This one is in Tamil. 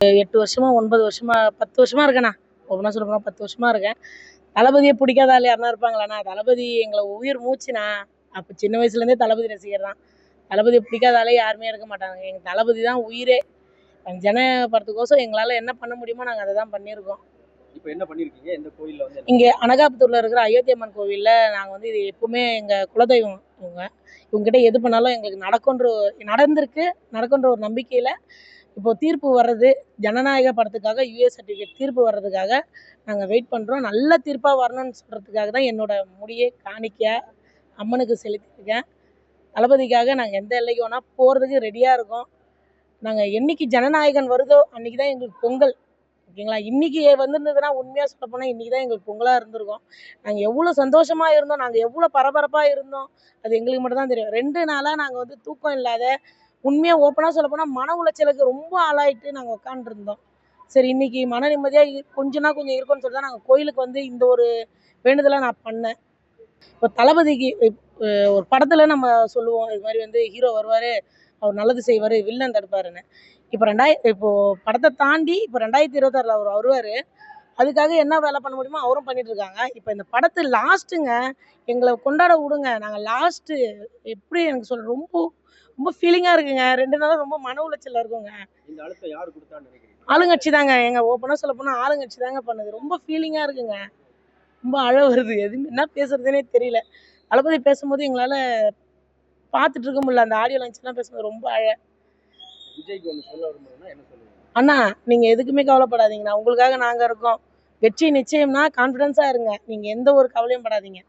8 வருஷமா 9 வருஷமா 10 வருஷமா இருக்கேண்ணா. ஒவ்வொன்றா சொல்ல போனால் 10 வருஷமா இருக்கேன். தளபதியை பிடிக்காத ஆள் யாருனா இருப்பாங்களாண்ணா? தளபதி எங்களை உயிர் மூச்சுண்ணா. அப்போ சின்ன வயசுலேருந்தே தளபதி ரசிகர் தான். தளபதியை பிடிக்காத ஆளே யாருமே இருக்க மாட்டாங்க. எங்கள் தளபதி தான் உயிரே. ஜன படத்துக்கோசம் எங்களால் என்ன பண்ண முடியுமோ நாங்கள் அதை தான் பண்ணியிருக்கோம். இப்போ என்ன பண்ணியிருக்கீங்க? எந்த கோயிலில் வந்து? இங்கே அனகாபுத்தூரில் இருக்கிற அயோத்தி அம்மன் கோவிலில் நாங்கள் வந்து இது எப்பவுமே எங்கள் குலதெய்வம் இவங்க. இவங்ககிட்ட எது பண்ணாலும் எங்களுக்கு நடக்குன்ற ஒரு நம்பிக்கையில் இப்போ தீர்ப்பு வர்றது, ஜனநாயக படத்துக்காக யுஏ சர்டிஃபிகேட் தீர்ப்பு வர்றதுக்காக நாங்கள் வெயிட் பண்ணுறோம். நல்ல தீர்ப்பாக வரணும்னு சொல்கிறதுக்காக தான் என்னோட முடியை காணிக்கையாக அம்மனுக்கு செலுத்தியிருக்கேன். தளபதிக்காக நாங்கள் எந்த எல்லைக்கு வேணால் போகிறதுக்கு ரெடியாக இருக்கோம். நாங்கள் என்னைக்கு ஜனநாயகன் வருதோ அன்றைக்கி தான் எங்களுக்கு பொங்கல். ஓகேங்களா? இன்றைக்கி வந்திருந்ததுன்னா உண்மையாக சொல்ல போனால் இன்றைக்கி தான் எங்களுக்கு பொங்கலாக இருந்திருக்கும். நாங்கள் எவ்வளோ சந்தோஷமாக இருந்தோம், நாங்கள் எவ்வளோ பரபரப்பாக இருந்தோம், அது எங்களுக்கு மட்டும் தான் தெரியும். 2 நாளாக நாங்கள் வந்து தூக்கம் இல்லாத, உண்மையாக ஓப்பனாக சொல்ல போனால் மன உளைச்சலுக்கு ரொம்ப ஆளாயிட்டு நாங்கள் உட்காந்துருந்தோம். சரி இன்னைக்கு மன நிம்மதியாக கொஞ்சம் இருக்கும்னு சொல்லி தான் நாங்கள் கோயிலுக்கு வந்து இந்த ஒரு வேண்டுதலை நான் பண்ணேன். இப்போ தளபதிக்கு ஒரு படத்தில் நம்ம சொல்லுவோம் இது மாதிரி வந்து ஹீரோ வருவார், அவர் நல்லது செய்வார், வில்லன் தடுப்பாருன்னு. இப்போ படத்தை தாண்டி இப்போ 2026 அவர் வருவார். அதுக்காக என்ன வேலை பண்ண முடியுமோ அவரும் பண்ணிட்டு இருக்காங்க. இப்போ இந்த படத்து லாஸ்ட்டுங்க எங்களை கொண்டாட விடுங்க. நாங்கள் லாஸ்ட்டு எப்படி எனக்கு சொல்ல ரொம்ப ரொம்ப ஃபீலிங்காக இருக்குங்க. 2 நாளாக ரொம்ப மன உளைச்சலில் இருக்குங்க. இந்த அழுத்தம் யார் கொடுத்தான்னு நினைக்கிறீங்க? ஆளுங்கட்சி தாங்க. ஓப்பனாக சொல்ல போனால் ஆளுங்கட்சி தாங்க பண்ணுது. ரொம்ப ஃபீலிங்காக இருக்குங்க. ரொம்ப அழ வருது. எதுவுமே என்ன பேசுறதுனே தெரியல. தளபதி பேசும்போது எங்களால் பார்த்துட்டு இருக்க முடியல. அந்த ஆடியோ லான்ச்லாம் பேசும்போது ரொம்ப விஜய்க்கு ஒன்று சொல்ல விரும்புறேன்னா என்ன சொல்லுவீங்க? அண்ணா நீங்கள் எதுக்குமே கவலைப்படாதீங்கண்ணா. உங்களுக்காக நாங்கள் இருக்கோம். வெற்றி நிச்சயம்னா கான்ஃபிடென்ஸாக இருங்க. நீங்கள் எந்த ஒரு கவலையும் படாதீங்க.